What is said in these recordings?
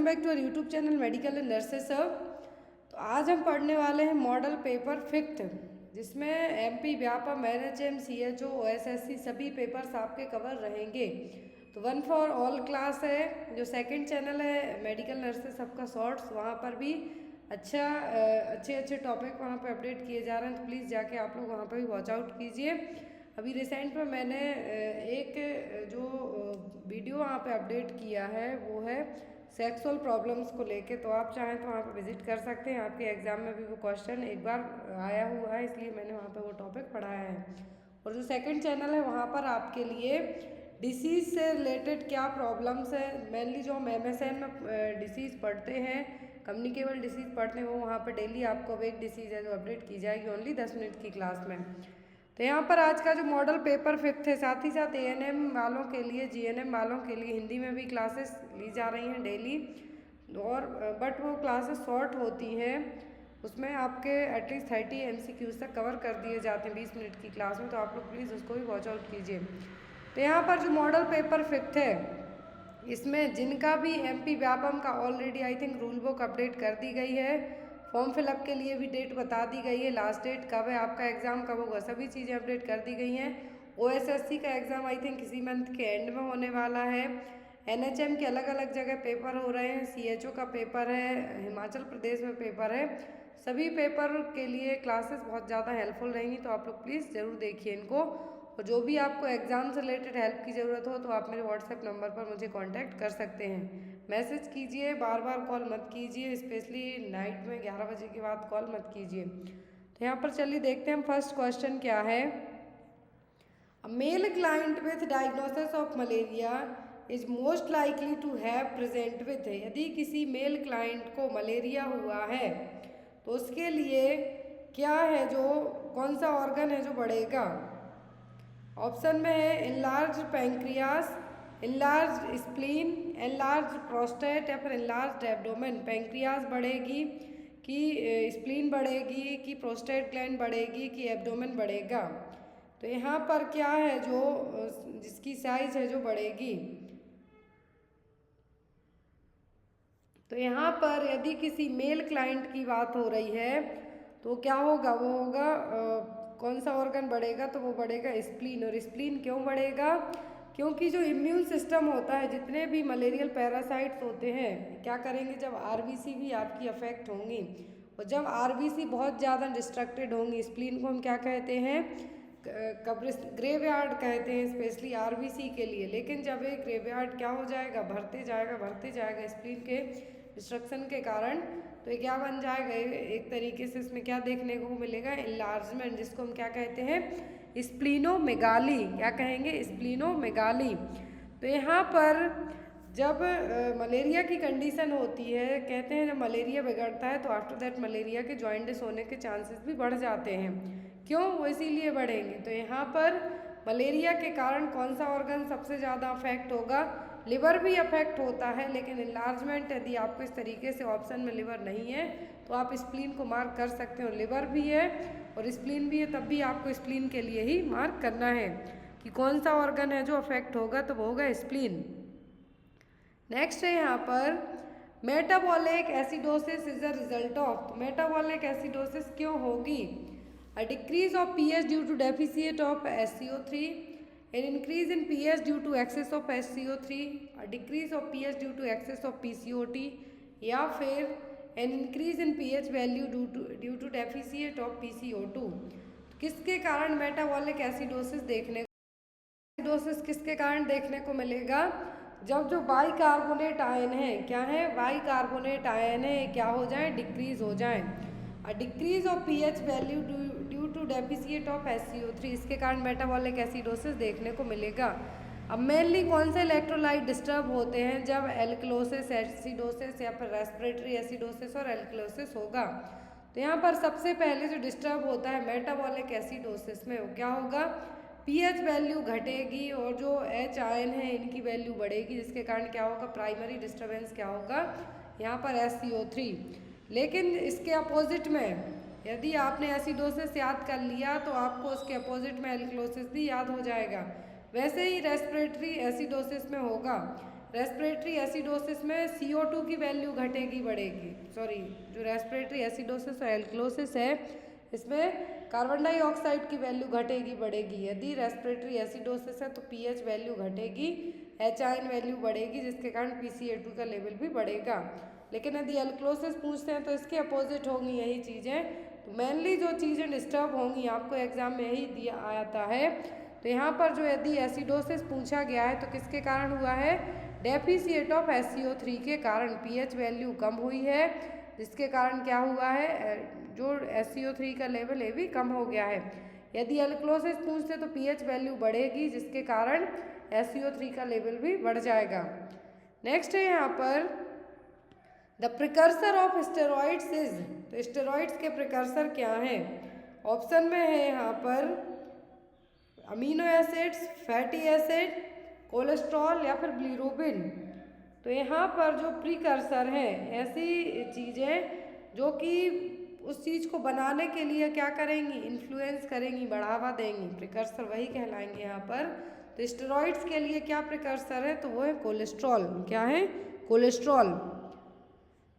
Welcome back to our YouTube channel medical and nurses सब। तो आज हम पढ़ने वाले हैं मॉडल पेपर फिफ्थ, जिसमें MP, Vyapam, NHM, CHO, OSSC सभी पेपर्स आपके कवर रहेंगे। तो वन फॉर ऑल क्लास है, जो सेकंड चैनल है मेडिकल नर्सेस सबका शॉर्ट्स, वहाँ पर भी अच्छे टॉपिक वहाँ पे अपडेट किए जा रहे हैं। तो प्लीज़ जाके आप लोग वहाँ पर भी वॉच आउट कीजिए। अभी रिसेंट में मैंने एक जो वीडियो वहाँ पे अपडेट किया है वो है सेक्सुअल प्रॉब्लम्स को लेके, तो आप चाहें तो वहाँ पे विजिट कर सकते हैं। आपके एग्ज़ाम में भी वो क्वेश्चन एक बार आया हुआ है, इसलिए मैंने वहाँ पे वो टॉपिक पढ़ाया है। और जो सेकंड चैनल है वहाँ पर आपके लिए डिसीज़ से रिलेटेड क्या प्रॉब्लम्स है, मेनली जो हम MSN में डिसीज़ पढ़ते हैं, कम्युनिकेबल डिसीज़ पढ़ते हैं, वो वहाँ पर डेली आपको एक डिसीज़ है जो अपडेट की जाएगी ओनली 10 मिनट की क्लास में। तो यहाँ पर आज का जो मॉडल पेपर फिफ्थ है, साथ ही साथ ANM वालों के लिए, GNM वालों के लिए हिंदी में भी क्लासेस ली जा रही हैं डेली, और बट वो क्लासेस शॉर्ट होती हैं, उसमें आपके एटलीस्ट 30 MCQs तक कवर कर दिए जाते हैं 20 मिनट की क्लास में। तो आप लोग प्लीज़ उसको भी वॉच आउट कीजिए। तो यहाँ पर जो मॉडल पेपर फिफ्थ है, इसमें जिनका भी MP व्यापम का already I think rule book update कर दी गई है, फॉर्म फिलअप के लिए भी डेट बता दी गई है, लास्ट डेट कब है, आपका एग्ज़ाम कब होगा, सभी चीज़ें अपडेट कर दी गई हैं। OSSC का एग्ज़ाम आई थिंक इसी मंथ के एंड में होने वाला है। NHM के अलग अलग जगह पेपर हो रहे हैं, CHO का पेपर है, हिमाचल प्रदेश में पेपर है। सभी पेपर के लिए क्लासेस बहुत ज़्यादा हेल्पफुल रहेंगी, तो आप लोग प्लीज़ ज़रूर देखिए इनको। और जो भी आपको एग्ज़ाम से रिलेटेड हेल्प की ज़रूरत हो तो आप मेरे व्हाट्सएप नंबर पर मुझे कांटेक्ट कर सकते हैं। मैसेज कीजिए, बार बार कॉल मत कीजिए, स्पेशली नाइट में 11 बजे के बाद कॉल मत कीजिए। तो यहाँ पर चलिए देखते हैं हम फर्स्ट क्वेश्चन क्या है। A male client with diagnosis of malaria is most likely to have present with, यदि किसी मेल क्लाइंट को मलेरिया हुआ है तो उसके लिए क्या है, जो कौन सा ऑर्गन है जो बढ़ेगा। ऑप्शन में है enlarge pancreas, enlarge spleen, enlarge prostate या फिर इनलार्ज एब्डोमेन। पैंक्रियास बढ़ेगी कि स्प्लीन बढ़ेगी कि प्रोस्टेट ग्लैंड बढ़ेगी कि एब्डोमेन बढ़ेगा। तो यहाँ पर क्या है जो जिसकी साइज है जो बढ़ेगी, तो यहाँ पर यदि किसी मेल क्लाइंट की बात हो रही है तो क्या होगा, वो होगा कौन सा ऑर्गन बढ़ेगा, तो वो बढ़ेगा स्प्लीन। और स्प्लीन क्यों बढ़ेगा, क्योंकि जो इम्यून सिस्टम होता है, जितने भी मलेरियल पैरासाइट्स होते हैं, क्या करेंगे, जब RBC भी आपकी अफेक्ट होंगी, और जब RBC बहुत ज़्यादा डिस्ट्रक्टेड होंगी, स्प्लीन को हम क्या कहते हैं, ग्रेवयार्ड कहते हैं स्पेशली RBC के लिए। लेकिन जब एक ग्रेवयार्ड क्या हो जाएगा, भरते जाएगा स्प्लीन के डिस्ट्रक्शन के कारण, तो ये क्या बन जाएगा, एक तरीके से इसमें क्या देखने को मिलेगा, इनलार्जमेंट, जिसको हम क्या कहते हैं, स्प्लीनोमेगाली। क्या कहेंगे, स्प्लीनोमेगाली। तो यहाँ पर जब मलेरिया की कंडीशन होती है, कहते हैं जब मलेरिया बिगड़ता है तो आफ्टर दैट मलेरिया के जॉइंटिस होने के चांसेस भी बढ़ जाते हैं। क्यों, वो इसीलिए बढ़ेंगे। तो यहाँ पर मलेरिया के कारण कौन सा ऑर्गन सबसे ज़्यादा अफेक्ट होगा, लिवर भी अफेक्ट होता है, लेकिन इनलार्जमेंट यदि आपको इस तरीके से ऑप्शन में लिवर नहीं है तो आप स्प्लीन को मार्क कर सकते हो। लिवर भी है और स्प्लीन भी है, तब भी आपको स्प्लीन के लिए ही मार्क करना है कि कौन सा ऑर्गन है जो अफेक्ट होगा, तो वो होगा स्प्लीन। नेक्स्ट है यहाँ पर metabolic acidosis is the result of. तो मेटाबॉलिक एसिडोसिस क्यों होगी, a decrease of pH due to deficit of SCO3, an increase in pH due to excess of SCO3, a decrease of pH due to excess of PCOT, या फिर an increase in pH value due to deficit of PCO2। किसके कारण metabolic acidosis किसके कारण देखने को मिलेगा, जब जो बाइकार्बोनेट आयन है, क्या है, बाइकार्बोनेट आयन है, क्या हो जाए, डिक्रीज हो जाए। A decrease of pH value due to deficit of SCO3, इसके कारण मेटाबॉलिक एसिडोसिस देखने को मिलेगा। अब मेनली कौन से इलेक्ट्रोलाइट डिस्टर्ब होते हैं, जब एल्कलोसिस, एसिडोसिस या फिर रेस्पिरेटरी एसिडोसिस और एल्कलोसिस होगा। तो यहाँ पर सबसे पहले जो डिस्टर्ब होता है मेटाबॉलिक एसिडोसिस में, वो क्या होगा, pH वैल्यू घटेगी और जो H आयन है इनकी वैल्यू बढ़ेगी, जिसके कारण क्या होगा, प्राइमरी डिस्टर्बेंस क्या होगा, यहाँ पर SCO3। लेकिन इसके अपोजिट में यदि आपने एसिडोसिस याद कर लिया तो आपको उसके अपोजिट में एल्कलोसिस भी याद हो जाएगा। वैसे ही रेस्पिरेटरी एसिडोसिस में होगा, रेस्पिरेटरी एसिडोसिस में CO2 की वैल्यू घटेगी बढ़ेगी, सॉरी जो रेस्पिरेटरी एसिडोसिस और एल्कलोसिस है इसमें कार्बन डाइऑक्साइड की वैल्यू घटेगी बढ़ेगी। यदि रेस्पिरेटरी एसिडोसिस है तो पीएच वैल्यू घटेगी, HIN वैल्यू बढ़ेगी, जिसके कारण PCA2 का लेवल भी बढ़ेगा। लेकिन यदि एल्कलोसिस पूछते हैं तो इसके अपोजिट होंगी यही चीज़ें। तो मेनली जो चीज़ें डिस्टर्ब होंगी आपको एग्जाम में यही दिया आता है। तो यहाँ पर जो यदि एसिडोसिस पूछा गया है तो किसके कारण हुआ है, डेफिशिएट ऑफ SCO3 के कारण पीएच वैल्यू कम हुई है, जिसके कारण क्या हुआ है, जो SCO3 का लेवल है भी कम हो गया है। यदि एल्कलोसिस पूछते तो पीएच वैल्यू बढ़ेगी, जिसके कारण SCO3 का लेवल भी बढ़ जाएगा। नेक्स्ट है यहाँ पर the precursor of steroids is, तो स्टेरॉइड्स के प्रिकर्सर क्या हैं? ऑप्शन में है यहाँ पर amino acids, fatty acid, cholesterol या फिर बिलिरुबिन। तो यहाँ पर जो प्रिकर्सर हैं ऐसी चीज़ें जो कि उस चीज़ को बनाने के लिए क्या करेंगी, इन्फ्लुएंस करेंगी, बढ़ावा देंगी, प्रिकर्सर वही कहलाएंगे यहाँ पर। तो स्टेरॉइड्स के लिए क्या प्रिकर्सर है, तो वो है कोलेस्ट्रॉल। क्या है, कोलेस्ट्रॉल।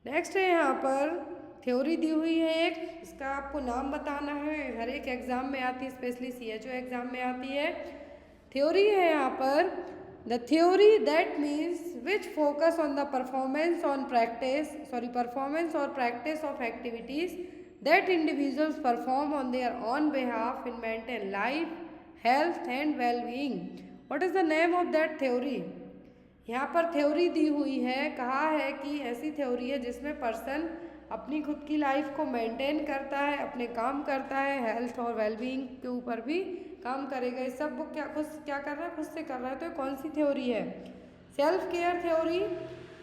नेक्स्ट है यहाँ पर थ्योरी दी हुई है एक, इसका आपको नाम बताना है, हर एक एग्जाम में आती है, स्पेशली CHO एग्जाम में आती है। थ्योरी है यहाँ पर the theory that means which focus on the performance और practice of activities that individuals perform on their on behalf in maintain life, health and wellbeing. What is the name of that theory? यहाँ पर theory दी हुई है, कहा है कि ऐसी theory है जिसमें पर्सन अपनी खुद की लाइफ को मेंटेन करता है, अपने काम करता है, हेल्थ और वेलबीइंग के ऊपर भी काम करेगा। ये सब वो क्या कर रहा है, खुद से कर रहा है। तो कौन सी थ्योरी है? Self care theory,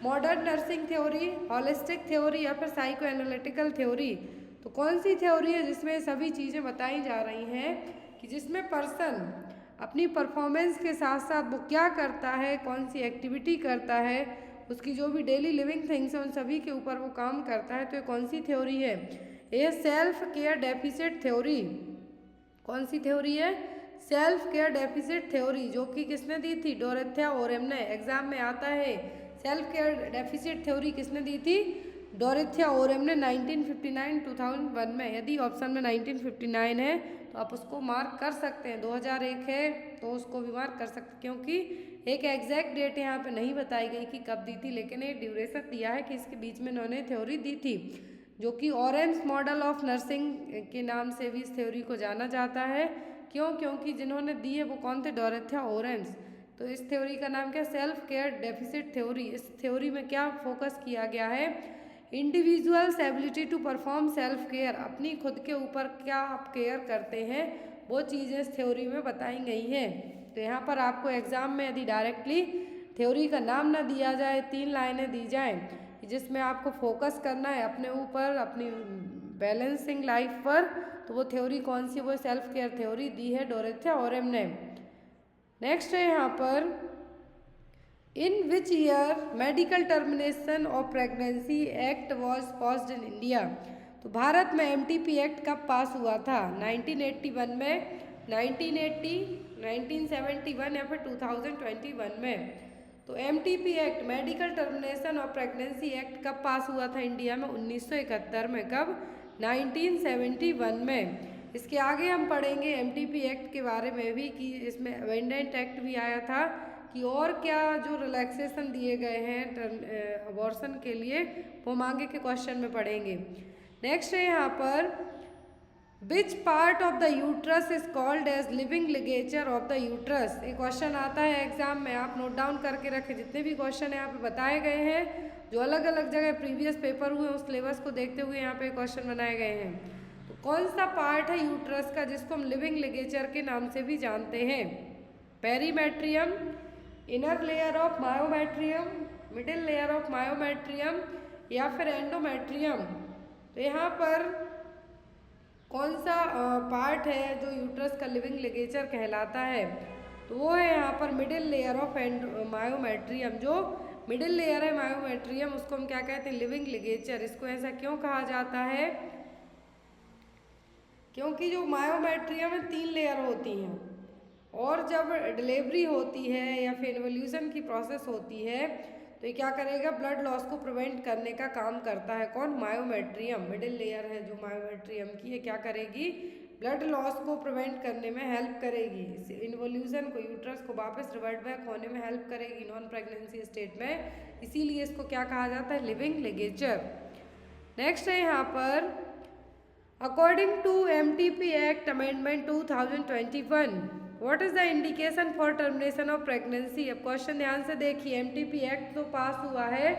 modern nursing theory, holistic theory या फिर साइको एनालिटिकल थ्योरी? तो कौन सी थ्योरी है जिसमें सभी चीज़ें बताई जा रही हैं कि जिसमें पर्सन अपनी परफॉर्मेंस के साथ साथ वो क्या करता है, कौन सी एक्टिविटी करता है, उसकी जो भी डेली लिविंग थिंग्स हैं उन सभी के ऊपर वो काम करता है। तो ये कौन सी थ्योरी है? ये सेल्फ केयर डेफिसिट थ्योरी। कौन सी थ्योरी है? सेल्फ केयर डेफिसिट थ्योरी, जो कि किसने दी थी? डोरेथिया ओरेम ने। एग्जाम में आता है सेल्फ केयर डेफिसिट थ्योरी किसने दी थी? डोरेथिया ओरेम ने 1959-2001 में। यदि ऑप्शन में 1959 है तो आप उसको मार्क कर सकते हैं, 2001 है तो उसको भी मार्क कर सकते हैं, क्योंकि एक एग्जैक्ट डेट यहाँ पे नहीं बताई गई कि कब दी थी, लेकिन एक ड्यूरेशन दिया है कि इसके बीच में इन्होंने थ्योरी दी थी, जो कि ऑरेम्स मॉडल ऑफ नर्सिंग के नाम से भी इस थ्योरी को जाना जाता है। क्यों? क्योंकि जिन्होंने दी है वो कौन थे? डोरेथिया ओरेम्स। तो इस थ्योरी का नाम क्या? Self care deficit theory. इस थ्योरी में क्या फोकस किया गया है? Individuals ability to perform self care, अपनी खुद के ऊपर क्या आप केयर करते हैं, वो चीज़ें इस थ्योरी में बताई गई हैं। तो यहाँ पर आपको एग्जाम में यदि डायरेक्टली थ्योरी का नाम ना दिया जाए, 3 लाइनें दी जाएं जिसमें आपको फोकस करना है अपने ऊपर, अपनी बैलेंसिंग लाइफ पर, तो वो थ्योरी कौन सी? वो सेल्फ केयर थ्योरी दी है डोरेथिया ओरेम ने। नेक्स्ट है यहाँ पर in which year medical termination of pregnancy act was passed in India? तो भारत में MTP एक्ट कब पास हुआ था? 1981 में, 1980, 1971 या फिर 2021 में? तो MTP act medical termination of pregnancy act कब पास हुआ था इंडिया में? 1971 में। कब? 1971 में। इसके आगे हम पढ़ेंगे MTP एक्ट के बारे में भी कि इसमें अमेंडमेंट एक्ट भी आया था कि और क्या जो रिलैक्सेशन दिए गए हैं अबॉर्शन के लिए, वो आगे के क्वेश्चन में पढ़ेंगे। नेक्स्ट है यहाँ पर which part of the uterus is called as living ligature of the uterus? एक क्वेश्चन आता है एग्जाम में, आप नोट डाउन करके रखें। जितने भी क्वेश्चन यहाँ पे बताए गए हैं, जो अलग अलग जगह प्रीवियस पेपर हुए उस सिलेबस को देखते हुए यहाँ पे क्वेश्चन बनाए गए हैं। तो कौन सा पार्ट है यूट्रस का जिसको हम लिविंग लिगेचर के नाम से भी जानते हैं? Perimetrium, inner layer of myometrium, middle layer of myometrium या फिर एंडोमेट्रियम? तो यहाँ पर कौन सा पार्ट है जो यूट्रस का लिविंग लिगेचर कहलाता है? तो वो है यहाँ पर मिडिल लेयर ऑफ मायोमेट्रियम। जो मिडिल लेयर है मायोमेट्रियम उसको हम क्या कहते हैं? Living ligature. इसको ऐसा क्यों कहा जाता है? क्योंकि जो मायोमेट्रियम में 3 लेयर होती हैं, और जब डिलीवरी होती है या फिर इवोल्यूशन की प्रोसेस होती है तो ये क्या करेगा, ब्लड लॉस को प्रिवेंट करने का काम करता है। कौन? मायोमेट्रियम, मिडिल लेयर है जो मायोमेट्रियम की, ये क्या करेगी, ब्लड लॉस को प्रिवेंट करने में हेल्प करेगी, इन्वोल्यूशन को, यूट्रस को वापस रिवर्ट बैक होने में हेल्प करेगी नॉन प्रेगनेंसी स्टेट में, इसीलिए इसको क्या कहा जाता है, लिविंग लिगेचर। नेक्स्ट है यहाँ पर, according to MTP act amendment 2021 what is the indication for termination of pregnancy. अब क्वेश्चन ध्यान से देखिए, MTP एक्ट तो पास हुआ है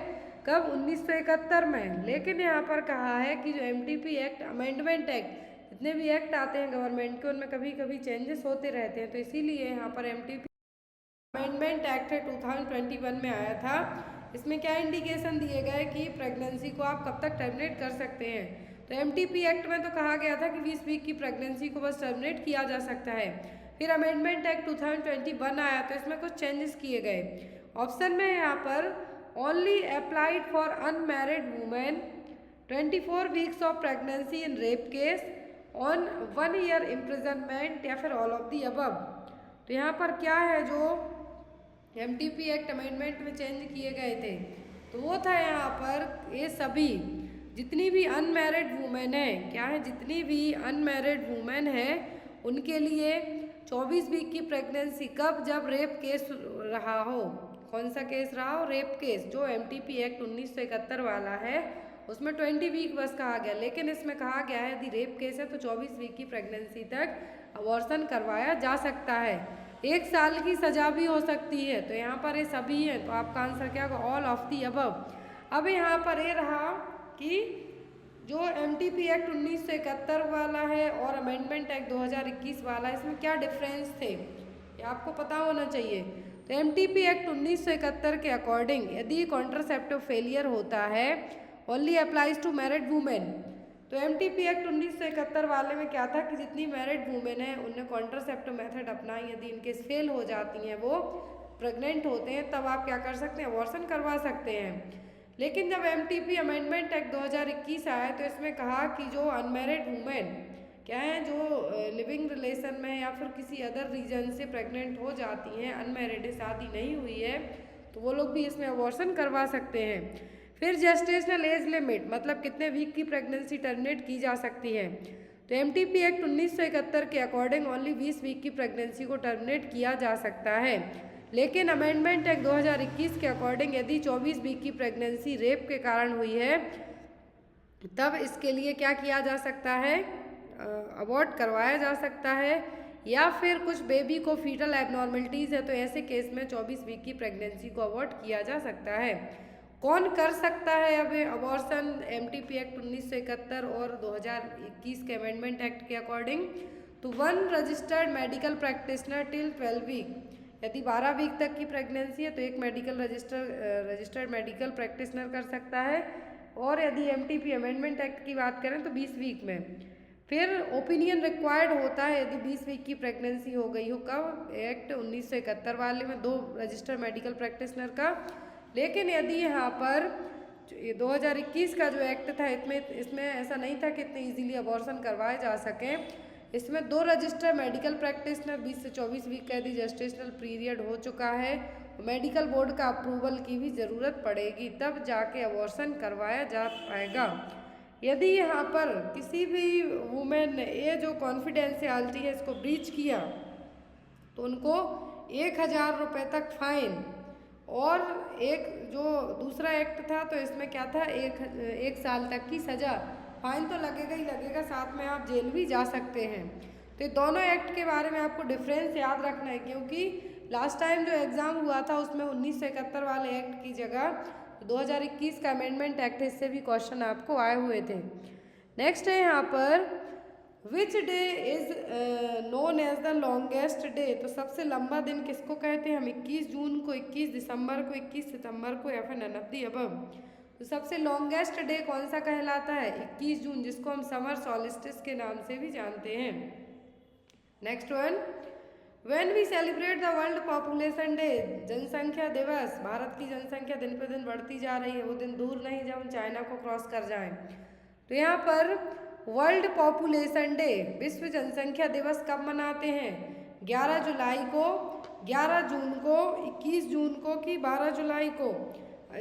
कब, 1971 में, लेकिन यहाँ पर कहा है कि जो MTP एक्ट अमेंडमेंट एक्ट, जितने भी एक्ट आते हैं गवर्नमेंट के उनमें कभी कभी चेंजेस होते रहते हैं, तो इसीलिए यहाँ पर MTP अमेंडमेंट एक्ट है 2021 में आया था। इसमें क्या इंडिकेशन दिए गए कि प्रेगनेंसी को आप कब तक टर्मिनेट कर सकते हैं। तो MTP एक्ट में तो कहा गया था कि 20 वीक की प्रेगनेंसी को बस टर्मिनेट किया जा सकता है। फिर अमेंडमेंट एक्ट 2021 आया तो इसमें कुछ चेंजेस किए गए। ऑप्शन में यहाँ पर only applied for unmarried women, 24 weeks of pregnancy in rape case, on 1 year imprisonment, या फिर ऑल ऑफ दी अबव। तो यहाँ पर क्या है जो MTP एक्ट अमेंडमेंट में चेंज किए गए थे, तो वो था यहाँ पर ये सभी जितनी भी अनमैरिड वुमेन है, क्या है, जितनी भी अनमैरिड वुमेन है उनके लिए 24 वीक की प्रेगनेंसी कब, जब रेप केस रहा हो। कौन सा केस रहा हो, रेप केस। जो MTP एक्ट 1971 वाला है उसमें 20 वीक बस कहा गया, लेकिन इसमें कहा गया है यदि रेप केस है तो 24 वीक की प्रेगनेंसी तक अबॉर्शन करवाया जा सकता है। 1 साल की सजा भी हो सकती है। तो यहाँ पर ये सभी है, तो आपका आंसर क्या होगा, ऑल ऑफ दी अबव। अब यहाँ पर ये रहा कि जो MTP एक्ट 1971 वाला है और अमेंडमेंट एक्ट 2021 वाला, इसमें क्या डिफरेंस थे ये आपको पता होना चाहिए। तो MTP एक्ट 1971 के अकॉर्डिंग यदि कॉन्ट्रासेप्टिव फेलियर होता है only applies to married women. तो MTP एक्ट 1971 वाले में क्या था कि जितनी मैरिड वुमेन है उनने कॉन्ट्रासेप्टिव मेथड अपनाई, यदि इनके फेल हो जाती हैं, वो प्रेग्नेंट होते हैं, तब आप क्या कर सकते हैं, अबॉर्शन करवा सकते हैं। लेकिन जब MTP अमेंडमेंट एक्ट 2021 आया तो इसमें कहा कि जो अनमैरिड वुमेन क्या है, जो लिविंग रिलेशन में या फिर किसी अदर रीजन से प्रेग्नेंट हो जाती हैं, अनमैरिड है, शादी नहीं हुई है, तो वो लोग भी इसमें अबॉर्शन करवा सकते हैं। फिर जेस्टेशनल एज लिमिट, मतलब कितने वीक की प्रेगनेंसी टर्मिनेट की जा सकती है। तो MTP एक्ट 1971 के अकॉर्डिंग ओनली 20 वीक की प्रेगनेंसी को टर्मिनेट किया जा सकता है, लेकिन अमेंडमेंट एक्ट 2021 के अकॉर्डिंग यदि 24 वीक की प्रेगनेंसी रेप के कारण हुई है तब इसके लिए क्या किया जा सकता है, अबॉर्ट करवाया जा सकता है, या फिर कुछ बेबी को फीटल एबनॉर्मलिटीज़ है तो ऐसे केस में 24 वीक की प्रेगनेंसी को अबॉर्ट किया जा सकता है। कौन कर सकता है अब अबॉर्शन MTP एक्ट 1971 और 2021 के अमेंडमेंट एक्ट के अकॉर्डिंग? तो 1 registered medical practitioner till 12 week, यदि 12 वीक तक की प्रेगनेंसी है तो एक रजिस्टर्ड मेडिकल प्रैक्टिशनर कर सकता है, और यदि MTP अमेंडमेंट एक्ट की बात करें तो 20 वीक में। फिर ओपिनियन रिक्वायर्ड होता है यदि 20 वीक की प्रेगनेंसी हो गई हो, कब, एक्ट 1971 वाले में 2 रजिस्टर्ड मेडिकल प्रैक्टिशनर का। लेकिन यदि यहाँ पर 2021 का जो एक्ट था इसमें ऐसा नहीं था कि इतने ईजिली अबॉर्शन करवाए जा सकें। इसमें 2 रजिस्टर्ड मेडिकल प्रैक्टिशनर, 20 से 24 वीक का यदि जेस्टेशनल पीरियड हो चुका है, मेडिकल बोर्ड का अप्रूवल की भी ज़रूरत पड़ेगी, तब जाके अबॉर्शन करवाया जा पाएगा। यदि यहाँ पर किसी भी वुमेन ने ये जो कॉन्फिडेंशियलिटी है इसको ब्रीच किया तो उनको 1000 रुपये तक फाइन, और एक जो दूसरा एक्ट था तो इसमें क्या था, 1 साल तक की सज़ा। फाइन तो लगेगा ही लगेगा, साथ में आप जेल भी जा सकते हैं। तो दोनों एक्ट के बारे में आपको डिफरेंस याद रखना है, क्योंकि लास्ट टाइम जो एग्ज़ाम हुआ था उसमें 1971 वाले एक्ट की जगह 2021 का अमेंडमेंट एक्ट है, इससे भी क्वेश्चन आपको आए हुए थे। नेक्स्ट है यहाँ पर which day is known as the longest day. तो सबसे लंबा दिन किसको कहते हैं हम, 21 जून को, 21 दिसंबर को, 21 सितंबर को, या फिर नन ऑफ दी अबव। तो सबसे लॉन्गेस्ट डे कौन सा कहलाता है, 21 जून, जिसको हम समर सॉलिस्टिस के नाम से भी जानते हैं। Next one, when we celebrate the world population day, जनसंख्या दिवस, भारत की जनसंख्या दिन पे दिन बढ़ती जा रही है, वो दिन दूर नहीं जब हम चाइना को क्रॉस कर जाएं। तो यहाँ पर वर्ल्ड पॉपुलेशन डे, विश्व जनसंख्या दिवस कब मनाते हैं, 11 जुलाई को, 11 जून को, 21 जून को कि 12 जुलाई को।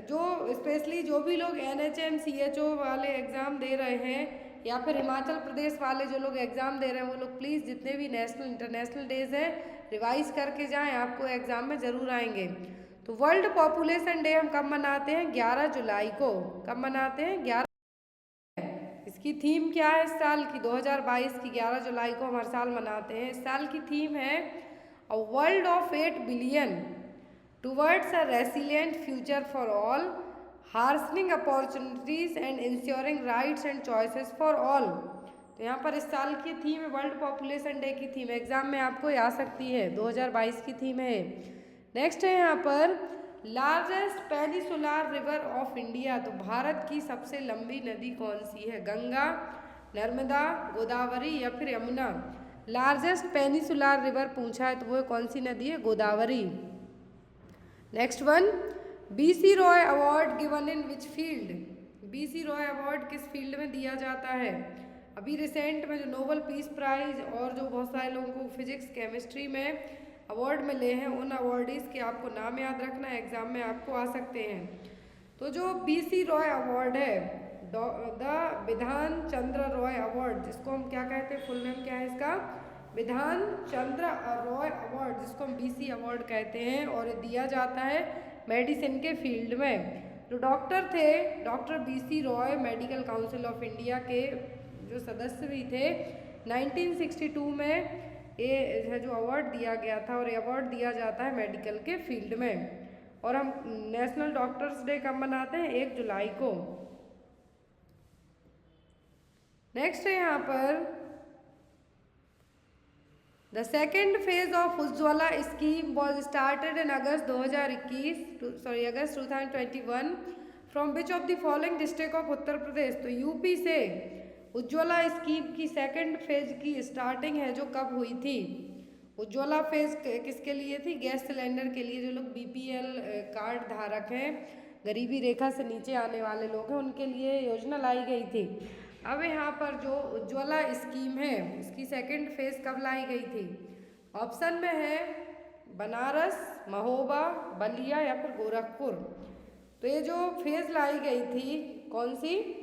जो स्पेशली जो भी लोग NHM CHO वाले एग्ज़ाम दे रहे हैं या फिर हिमाचल प्रदेश वाले जो लोग एग्ज़ाम दे रहे हैं वो लोग प्लीज़ जितने भी नेशनल इंटरनेशनल डेज हैं रिवाइज करके जाएं, आपको एग्ज़ाम में ज़रूर आएंगे। तो वर्ल्ड पॉपुलेशन डे हम कब मनाते हैं? 11 जुलाई को। कब मनाते हैं? 11। इसकी थीम क्या है इस साल की? 2022 की 11 जुलाई को हम हर साल मनाते हैं। इस साल की थीम है a world of 8 billion towards a resilient future for all, harnessing opportunities and ensuring rights and choices for all. तो यहाँ पर इस साल की थीम है वर्ल्ड पॉपुलेशन डे की थीम, एग्जाम में आपको आ सकती है, 2022 की थीम है। नेक्स्ट है यहाँ पर largest peninsular river of India. तो भारत की सबसे लंबी नदी कौन सी है? गंगा, नर्मदा, गोदावरी या फिर यमुना। लार्जेस्ट पेनिसुलर रिवर पूछा है तो वो कौन सी नदी है? Godavari. Next one, BC Roy award given in which field? BC Roy award किस फील्ड में दिया जाता है? अभी रिसेंट में जो नोबेल पीस प्राइज और जो बहुत सारे लोगों को फिजिक्स केमिस्ट्री में अवार्ड मिले हैं उन अवार्डीज़ के आपको नाम याद रखना है, एग्जाम में आपको आ सकते हैं। तो जो BC रॉय अवार्ड है, द विधान चंद्र रॉय अवार्ड, जिसको हम क्या कहते हैं, फुल नेम क्या है इसका? विधान चंद्र रॉय अवार्ड, जिसको हम BC अवार्ड कहते हैं, और ये दिया जाता है मेडिसिन के फील्ड में। जो डॉक्टर थे, doctor BC Roy medical council of India के जो सदस्य भी थे, 1962 में ये जो अवार्ड दिया गया था, और ये अवार्ड दिया जाता है मेडिकल के फील्ड में। और हम नेशनल डॉक्टर्स डे कब मनाते हैं? 1 जुलाई को। नेक्स्ट है यहाँ पर the second phase of Ujjwala scheme was started in August 2021 from which of the following district of Uttar Pradesh? तो यूपी से उज्ज्वला स्कीम की सेकेंड फेज की स्टार्टिंग है जो कब हुई थी? उज्ज्वला फेज किसके लिए थी? गैस सिलेंडर के लिए। जो लोग BPL कार्ड धारक हैं, गरीबी रेखा से नीचे आने वाले लोग हैं, उनके लिए योजना लाई गई थी। अब यहाँ पर जो उज्ज्वला स्कीम है इसकी सेकेंड फेज कब लाई गई थी? ऑप्शन में है बनारस, महोबा, बलिया या फिर गोरखपुर। तो ये जो फेज लाई गई थी कौन सी?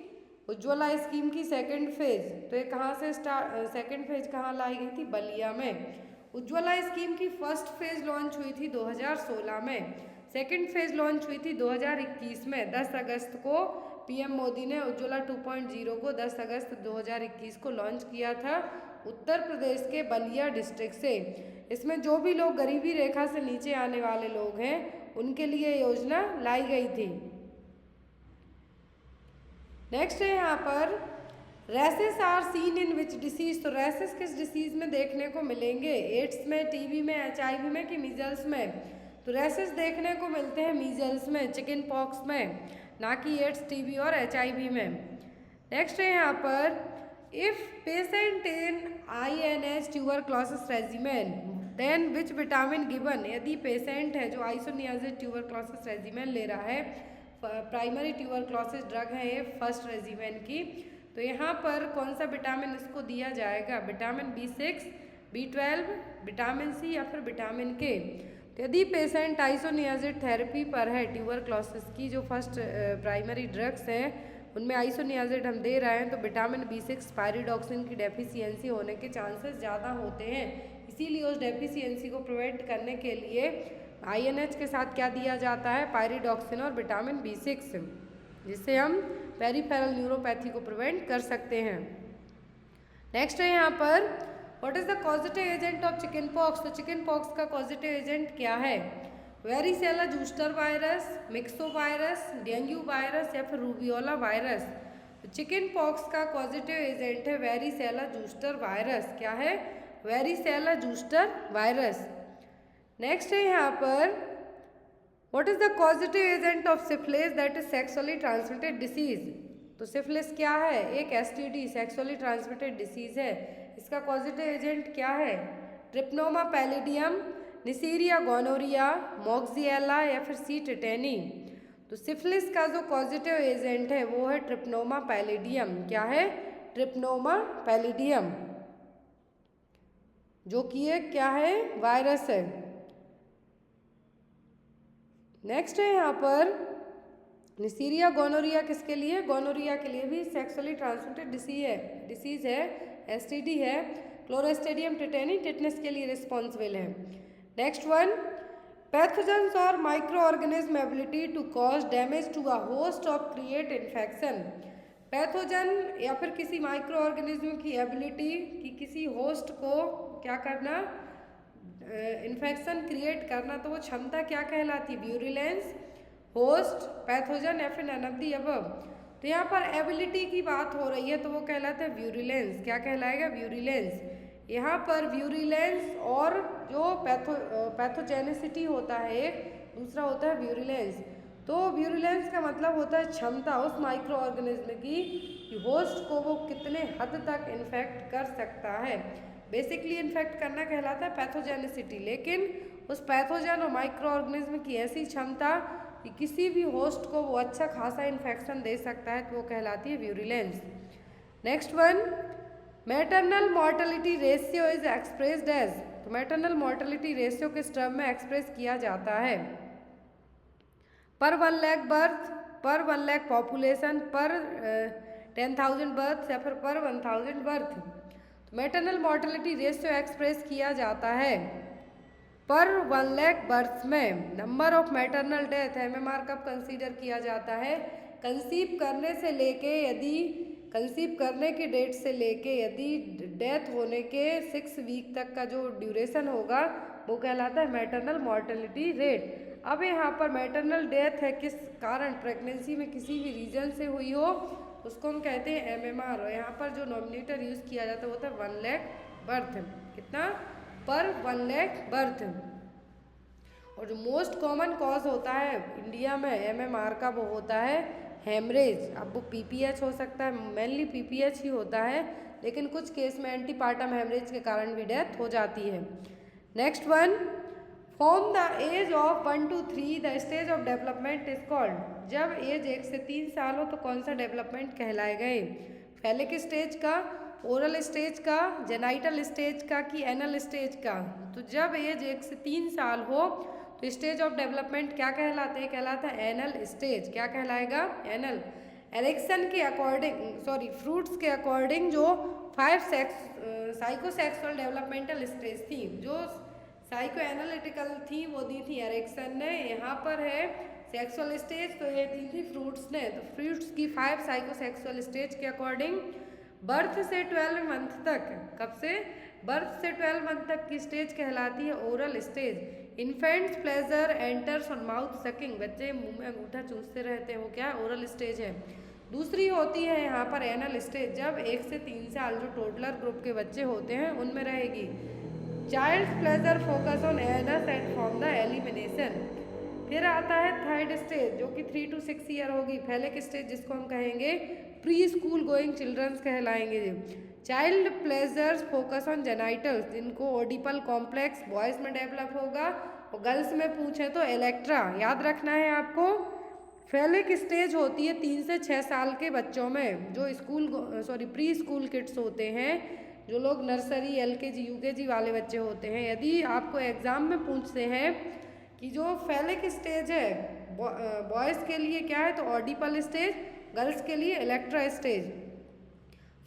उज्ज्वला स्कीम की सेकेंड फेज। तो ये कहाँ से सेकेंड फेज कहाँ लाई गई थी? बलिया में। उज्ज्वला स्कीम की फर्स्ट फेज लॉन्च हुई थी 2016 में, सेकेंड फेज लॉन्च हुई थी 2021 में। 10 अगस्त को PM मोदी ने उज्ज्वला 2.0 को 10 अगस्त 2021 को लॉन्च किया था उत्तर प्रदेश के बलिया डिस्ट्रिक्ट से। इसमें जो भी लोग गरीबी रेखा से नीचे आने वाले लोग हैं उनके लिए योजना लाई गई थी। नेक्स्ट है यहाँ पर rashes are seen in which disease. तो रैसेस किस डिसीज में देखने को मिलेंगे? एड्स में, TB में, HIV में कि मीजल्स में? तो रैसेस देखने को मिलते हैं मीजल्स में, चिकन पॉक्स में, ना कि एड्स, TB और HIV में। नेक्स्ट है यहाँ पर if patient in INH tuberculosis regimen then which vitamin given? यदि पेशेंट है जो आइसोनियाजिड ट्यूबरक्लोसिस रेजिमेन ले रहा है, प्राइमरी ट्यूबरक्लोसिस ड्रग है ये फर्स्ट रेजिमेन की, तो यहाँ पर कौन सा विटामिन इसको दिया जाएगा? Vitamin B6, B12, vitamin C या फिर विटामिन K। तो यदि पेशेंट आइसोनियाजिड थेरेपी पर है, ट्यूबरक्लोसिस की जो फर्स्ट प्राइमरी ड्रग्स हैं उनमें आइसोनियाजिड हम दे रहे हैं, तो विटामिन B6 पायरिडॉक्सिन की डेफिशिएंसी होने के चांसेस ज़्यादा होते हैं। इसीलिए उस डेफिशिएंसी को प्रिवेंट करने के लिए INH के साथ क्या दिया जाता है? पायरिडॉक्सिन और विटामिन B6, जिससे हम पेरिफेरल न्यूरोपैथी को प्रिवेंट कर सकते हैं। नेक्स्ट है यहाँ पर what is the causative agent of chicken pox? तो चिकन पॉक्स का कॉजेटिव एजेंट क्या है? Varicella zoster virus, myxo virus, dengue virus या फिर रूबियोला वायरस। तो चिकन पॉक्स का पॉजिटिव एजेंट है वेरिसेला जूस्टर वायरस। क्या है? Varicella zoster virus. नेक्स्ट है यहाँ पर what is the positive agent of syphilis that is sexually transmitted disease. तो सिफिलिस क्या है? एक STD सेक्सुअली ट्रांसमिटेड डिसीज है। इसका पॉजिटिव एजेंट क्या है? ट्रिप्नोमा पैलिडियम, निसीरिया गोनोरिया, मोक्सिएला या फिर C. टेटेनी। तो सिफिलिस का जो पॉजिटिव एजेंट है वो है ट्रिप्नोमा पैलिडियम। क्या है? ट्रिप्नोमा पैलिडियम। जो कि एक क्या है, वायरस है। नेक्स्ट है यहाँ पर निसीरिया गोनोरिया, किसके लिए, गोनोरिया के लिए भी सेक्सुअली ट्रांसमिटेड डिसीज है, एसटीडी है। क्लोरेस्टेडियम टेटेनी टिटनेस के लिए रिस्पॉन्सिबल है। नेक्स्ट वन, पैथोजेंस और microorganism ability to cause damage to a host of create infection. Pathogen या फिर किसी माइक्रो ऑर्गेनिज्म की एबिलिटी कि किसी होस्ट को क्या करना, इन्फेक्शन क्रिएट करना, तो वो क्षमता क्या कहलाती है, व्यूरिलेंस, होस्ट, पैथोजन या फिर नन ऑफ द अबव। तो यहाँ पर एबिलिटी की बात हो रही है तो वो कहलाता है व्यूरिलेंस। क्या कहलाएगा, व्यूरिलेंस। यहाँ पर व्यूरिलेंस और जो पैथोजेनिसिटी होता है एक, दूसरा होता है व्यूरिलेंस। तो व्यूरिलेंस का मतलब होता है क्षमता उस माइक्रो ऑर्गेनिज्म की कि होस्ट को वो कितने हद तक इन्फेक्ट कर सकता है। बेसिकली इन्फेक्ट करना कहलाता है पैथोजेनिसिटी, लेकिन उस पैथोजन और माइक्रो ऑर्गेनिज्म की ऐसी क्षमता कि किसी भी होस्ट को वो अच्छा खासा इन्फेक्शन दे सकता है, तो वो कहलाती है virulence. Next one, maternal mortality ratio is expressed as. तो मैटरनल मॉर्टेलिटी रेशियो किस टर्म में एक्सप्रेस किया जाता है, पर 1 लाख बर्थ, पर 1 लाख पॉपुलेशन, पर 10,000 बर्थ या फिर पर 1,000 बर्थ। तो मैटरनल मॉर्टेलिटी रेशियो एक्सप्रेस किया जाता है पर 1 लाख बर्थ में। Number of maternal death, MMR कब कंसीडर किया जाता है, कंसीव करने से लेके, यदि कंसीव करने की डेट से लेके यदि डेथ होने के 6 वीक तक का जो ड्यूरेशन होगा वो कहलाता है मैटरनल मॉर्टेलिटी रेट। अब यहाँ पर मैटरनल डेथ है किस कारण, प्रेगनेंसी में किसी भी रीजन से हुई हो, उसको हम कहते हैं एमएमआर। और यहाँ पर जो नॉमिनेटर यूज़ किया जाता है वो था 1 लाख बर्थ। कितना, पर 1 लाख बर्थ। और जो मोस्ट कॉमन कॉज होता है इंडिया में एमएमआर का वो होता है हेमरेज। अब वो पीपीएच हो सकता है, मेनली पीपीएच ही होता है, लेकिन कुछ केस में एंटीपार्टम हेमरेज के कारण भी डेथ हो जाती है। Next one, from the age of 1 to 3 the stage of development is called. जब एज 1 से 3 साल हो तो कौन सा डेवलपमेंट कहलाएगा, फेलिक स्टेज का, ओरल स्टेज का, जेनाइटल स्टेज का कि एनल स्टेज का। तो जब एज 1 से 3 साल हो तो स्टेज ऑफ डेवलपमेंट क्या कहलाते हैं, कहलाता है एनल स्टेज। क्या कहलाएगा, एनल। एरिक्सन के अकॉर्डिंग, फ्रूट्स के अकॉर्डिंग जो 5 साइकोसेक्सुअल डेवलपमेंटल स्टेज थी, जो साइको एनालिटिकल थी वो दी थी एरिक्सन ने। यहाँ पर है सेक्सुअल स्टेज, तो ये दी थी फ्रूट्स ने। तो फ्रूट्स की 5 साइकोसेक्सुअल स्टेज के अकॉर्डिंग बर्थ से 12 मंथ तक, कब से, बर्थ से 12 मंथ तक की स्टेज कहलाती है oral stage. Infants pleasure enters on mouth sucking, बच्चे मुंह में अंगूठा चूसते रहते हैं, वो क्या, ओरल स्टेज है। दूसरी होती है यहाँ पर एनल स्टेज, जब 1 से 3 साल जो टोडलर ग्रुप के बच्चे होते हैं उनमें रहेगी। Child pleasure focus on anus and from the elimination. फिर आता है थर्ड स्टेज जो कि 3 to 6 ईयर होगी, फेलिक स्टेज, जिसको हम कहेंगे प्री स्कूल गोइंग चिल्ड्रंस कहलाएंगे। Child pleasures focus on genitals, जिनको ओडिपल कॉम्प्लेक्स बॉयज़ में डेवलप होगा और गर्ल्स में पूछें तो इलेक्ट्रा। याद रखना है आपको। फेलिक स्टेज होती है 3 से 6 साल के बच्चों में, जो प्री स्कूल किड्स होते हैं, जो लोग नर्सरी, एलकेजी, यूकेजी वाले बच्चे होते हैं। यदि आपको एग्ज़ाम में पूछते हैं कि जो फेलिक स्टेज है बॉयज़ के लिए क्या है, तो ऑडिपल स्टेज, गर्ल्स के लिए इलेक्ट्रा स्टेज।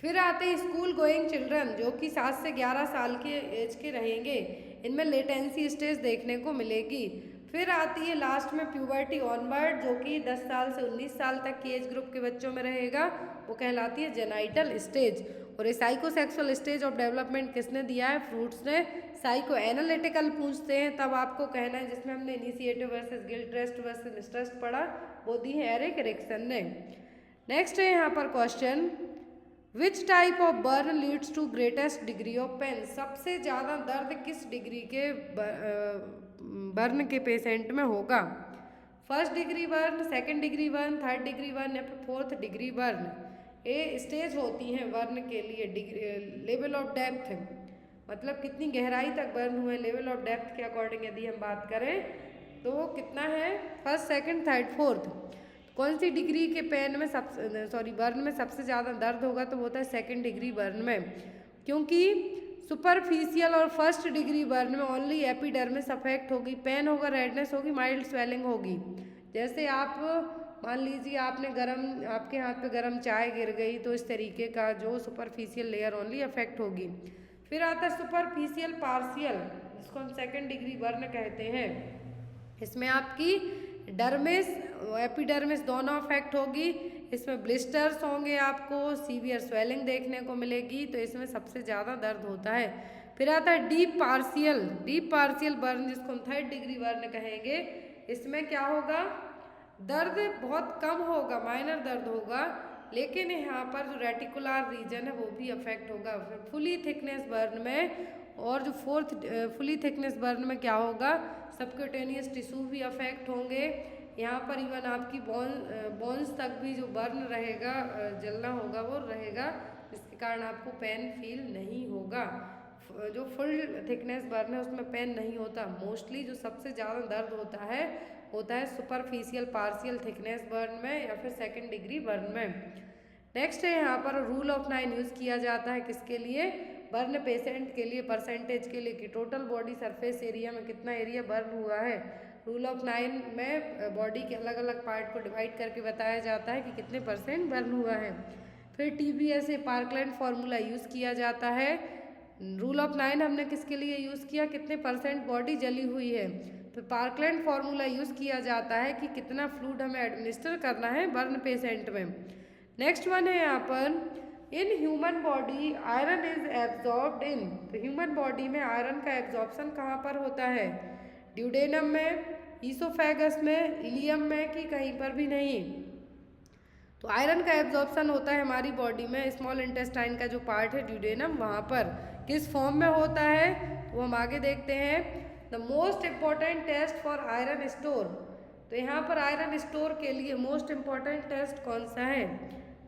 फिर आते हैं स्कूल गोइंग चिल्ड्रन, जो कि 7 से 11 साल के एज के रहेंगे, इनमें लेटेंसी स्टेज देखने को मिलेगी। फिर आती है लास्ट में प्यूबर्टी ऑनवर्ड, जो कि 10 साल से 19 साल तक की एज ग्रुप के बच्चों में रहेगा, वो कहलाती है जेनाइटल स्टेज। और ये साइकोसेक्सुअल स्टेज ऑफ डेवलपमेंट किसने दिया है, फ्रूट्स ने। साइको एनालिटिकल पूछते हैं तब आपको कहना है, जिसमें हमने initiative versus guilt, trust versus mistrust पढ़ा, वो दी है एरिक एरिक्सन ने। नेक्स्ट है यहाँ पर question, which type of burn leads to greatest degree of pain. सबसे ज़्यादा दर्द किस डिग्री के बर्न के पेशेंट में होगा, 1st degree burn, 2nd degree burn, 3rd degree burn या फिर 4th डिग्री बर्न। ये स्टेज होती हैं बर्न के लिए। लेवल ऑफ डेप्थ, मतलब कितनी गहराई तक बर्न हुए, लेवल ऑफ डेप्थ के अकॉर्डिंग यदि हम बात करें तो वो कितना है, 1st, 2nd, 3rd, 4th। कौन सी डिग्री के पेन में बर्न में सबसे ज़्यादा दर्द होगा, तो वो होता है 2nd डिग्री बर्न में, क्योंकि सुपरफिशियल और फर्स्ट डिग्री बर्न में ओनली एपिडर्मिस अफेक्ट होगी, पेन होगा, रेडनेस होगी, माइल्ड स्वेलिंग होगी। जैसे आप मान लीजिए आपने आपके हाथ पे गरम चाय गिर गई तो इस तरीके का जो सुपरफिशियल लेयर ओनली अफेक्ट होगी। फिर आता है सुपरफिशियल पार्शियल, जिसको हम सेकेंड डिग्री बर्न कहते हैं। इसमें आपकी डर्मिस एपिडर्मिस दोनों अफेक्ट होगी। इसमें ब्लिस्टर्स होंगे, आपको सीवियर स्वेलिंग देखने को मिलेगी, तो इसमें सबसे ज़्यादा दर्द होता है। फिर आता है डीप पार्शियल बर्न, जिसको हम थर्ड डिग्री बर्न कहेंगे। इसमें क्या होगा, दर्द बहुत कम होगा, माइनर दर्द होगा, लेकिन यहाँ पर जो रेटिकुलर रीजन है वो भी अफेक्ट होगा। फिर फुली थिकनेस बर्न में, और जो फोर्थ फुली थिकनेस बर्न में क्या होगा, सबक्यूटेनियस टिश्यू भी अफेक्ट होंगे। यहाँ पर इवन आपकी बोन्स तक भी जो बर्न रहेगा, जलना होगा वो रहेगा, जिसके कारण आपको पेन फील नहीं होगा। जो फुल थिकनेस बर्न है उसमें पेन नहीं होता। मोस्टली जो सबसे ज़्यादा दर्द होता है सुपरफिशियल पार्शियल थिकनेस बर्न में या फिर सेकेंड डिग्री बर्न में। नेक्स्ट है यहाँ पर रूल ऑफ 9 यूज़ किया जाता है किसके लिए, बर्न पेशेंट के लिए, परसेंटेज के लिए कि टोटल बॉडी सरफेस एरिया में कितना एरिया बर्न हुआ है। रूल ऑफ 9 में बॉडी के अलग अलग पार्ट को डिवाइड करके बताया जाता है कि कितने % बर्न हुआ है। फिर TBSA पार्कलैंड फार्मूला यूज़ किया जाता है। रूल ऑफ 9 हमने किसके लिए यूज़ किया, कितने % बॉडी जली हुई है। फिर पार्कलैंड फार्मूला यूज़ किया जाता है कि कितना फ्लूइड हमें एडमिनिस्टर करना है बर्न पेशेंट में। नेक्स्ट वन है यहाँ पर, in human body iron is absorbed इन, तो ह्यूमन बॉडी में आयरन का एब्जॉर्प्शन कहाँ पर होता है, ड्यूडेनम में, ईसोफेगस में, इलियम में, कि कहीं पर भी नहीं। तो आयरन का एब्जॉर्प्शन होता है हमारी बॉडी में स्मॉल इंटेस्टाइन का जो पार्ट है ड्यूडेनम, वहाँ पर किस फॉर्म में होता है वो हम आगे देखते हैं। The most important test for iron store, तो यहाँ पर आयरन स्टोर के लिए मोस्ट इम्पॉर्टेंट टेस्ट कौन सा है,